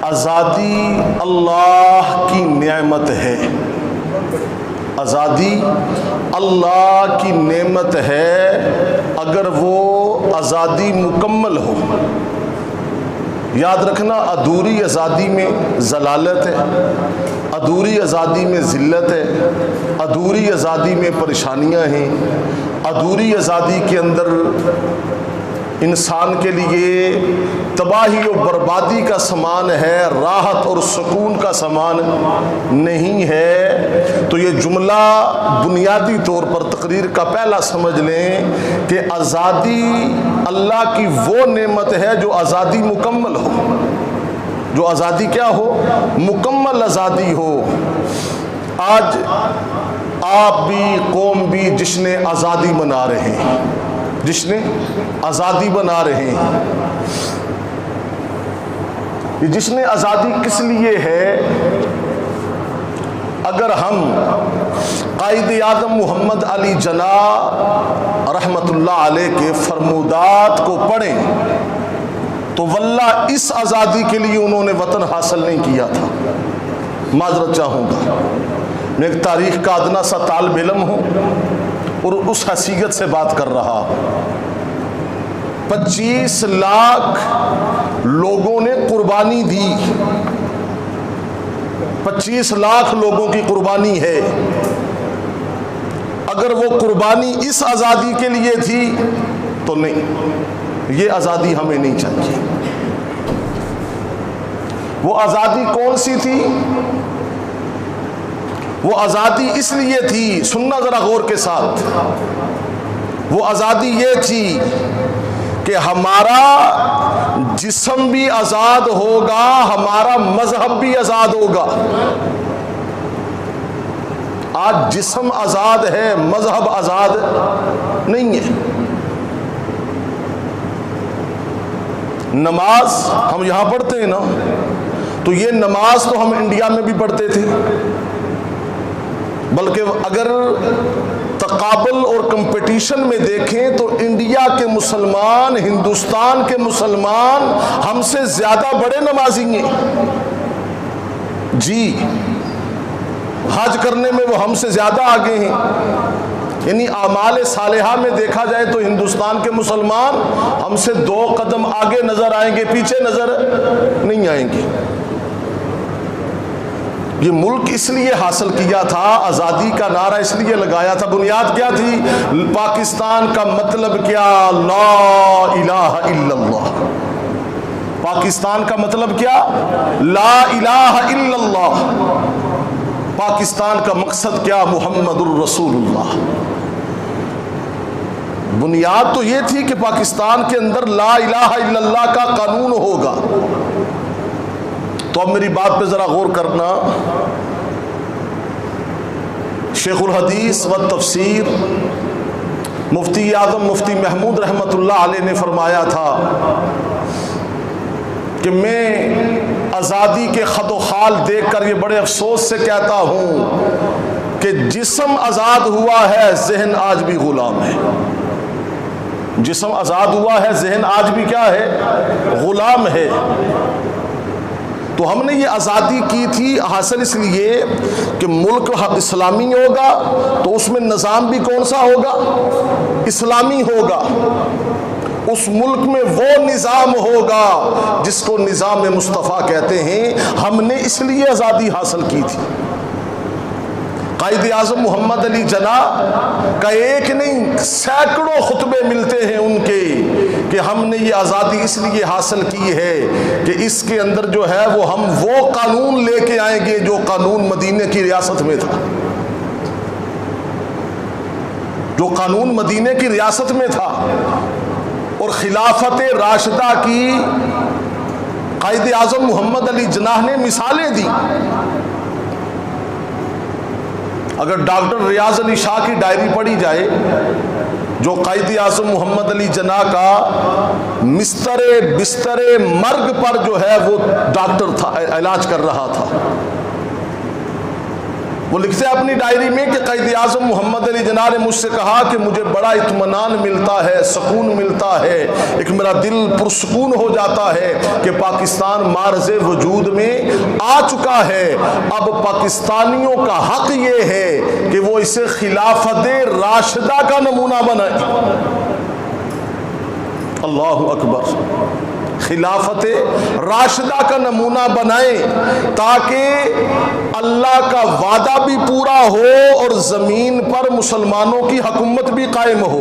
आज़ादी अल्लाह की नेमत है। आज़ादी अल्लाह की नेमत है अगर वो आज़ादी मुकम्मल हो। याद रखना, अधूरी आज़ादी में ज़लालत है, अधूरी आज़ादी में ज़िल्लत है, अधूरी आज़ादी में परेशानियां हैं, अधूरी आज़ादी के अंदर इंसान के लिए तबाही और बर्बादी का सामान है, राहत और सुकून का सामान नहीं है। तो ये जुमला बुनियादी तौर पर तकरीर का पहला समझ लें कि आज़ादी अल्लाह की वो नेमत है जो आज़ादी मुकम्मल हो, जो आज़ादी क्या हो, मुकम्मल आज़ादी हो। आज आप भी, कौम भी जिसने आज़ादी मना रहे हैं, जिसने आज़ादी बना रहे हैं, ये जिसने आज़ादी किस लिए है? अगर हम कायद आज़म मोहम्मद अली जना रहमतुल्लाह अलैह के फरमूदात को पढ़ें तो वल्लाह इस आज़ादी के लिए उन्होंने वतन हासिल नहीं किया था। माजरत चाहूँगा, मैं एक तारीख़ का अदना सा तालिब इल्म हूँ और उस हैसियत से बात कर रहा हूँ। 25 लाख लोगों ने कुर्बानी दी, 25 लाख लोगों की कुर्बानी है। अगर वो कुर्बानी इस आज़ादी के लिए थी तो नहीं, ये आज़ादी हमें नहीं चाहिए। वो आज़ादी कौन सी थी? वो आज़ादी इसलिए थी, सुनना ज़रा गौर के साथ, वो आज़ादी ये थी कि हमारा जिस्म भी आज़ाद होगा, हमारा मजहब भी आज़ाद होगा। आज जिस्म आज़ाद है, मजहब आज़ाद नहीं है। नमाज हम यहाँ पढ़ते हैं ना, तो ये नमाज तो हम इंडिया में भी पढ़ते थे, बल्कि अगर तकाबल और कंपटीशन में देखें तो इंडिया के मुसलमान, हिंदुस्तान के मुसलमान हमसे ज़्यादा बड़े नमाजी हैं जी। हज करने में वो हमसे ज़्यादा आगे हैं। यानी आमाल सालिहा में देखा जाए तो हिंदुस्तान के मुसलमान हमसे 2 कदम आगे नज़र आएंगे, पीछे नज़र नहीं आएंगे। ये मुल्क इसलिए हासिल किया था, आज़ादी का नारा इसलिए लगाया था, बुनियाद क्या थी? पाकिस्तान का मतलब क्या? ला इलाहा इल्लल्लाह। पाकिस्तान का मतलब क्या? ला इलाहा इल्लल्लाह। पाकिस्तान का मकसद क्या? मुहम्मदुर रसूलुल्लाह। बुनियाद तो ये थी कि पाकिस्तान के अंदर ला इलाहा इल्लल्लाह का कानून होगा। तो अब मेरी बात पे ज़रा गौर करना। शेखुल हदीस व तफसीर मुफ्ती आज़म मुफ्ती महमूद रहमतुल्लाह अलैह ने फरमाया था कि मैं आज़ादी के खत व खाल देख कर ये बड़े अफसोस से कहता हूँ कि जिस्म आज़ाद हुआ है, जहन आज भी गुलाम है। जिस्म आज़ाद हुआ है, जहन आज भी क्या है? गुलाम है। तो हमने ये आज़ादी की थी हासिल इसलिए कि मुल्क इस्लामी होगा, तो उसमें निज़ाम भी कौन सा होगा? इस्लामी होगा। उस मुल्क में वो निज़ाम होगा जिसको निज़ाम मुस्तफ़ा कहते हैं। हमने इसलिए आज़ादी हासिल की थी। कायद आज़म मोहम्मद अली जना का एक नहीं सैकड़ों खुतबे मिलते हैं उनके कि हमने ये आज़ादी इसलिए हासिल की है कि इसके अंदर जो है वो हम वो कानून लेके आएंगे जो कानून मदीने की रियासत में था, जो कानून मदीने की रियासत में था। और खिलाफत राशिदा की कायद आज़म मोहम्मद अली जना ने मिसालें दी। अगर डॉक्टर रियाज अली शाह की डायरी पढ़ी जाए, जो कायद आज़म मोहम्मद अली जना का बिस्तरे मर्ग पर जो है वो डॉक्टर था, इलाज कर रहा था, वो लिखते हैं अपनी डायरी में कि क़ायद आज़म मोहम्मद अली जिन्ना ने मुझसे कहा कि मुझे बड़ा इत्मीनान मिलता है, सुकून मिलता है, एक मेरा दिल पुरसुकून हो जाता है कि पाकिस्तान मार्ज़े वजूद में आ चुका है। अब पाकिस्तानियों का हक ये है कि वो इसे खिलाफत राशिदा का नमूना बनाए। अल्लाहु अकबर। खिलाफत राशिदा का नमूना बनाए ताकि अल्लाह का वादा भी पूरा हो और ज़मीन पर मुसलमानों की हुकूमत भी कायम हो।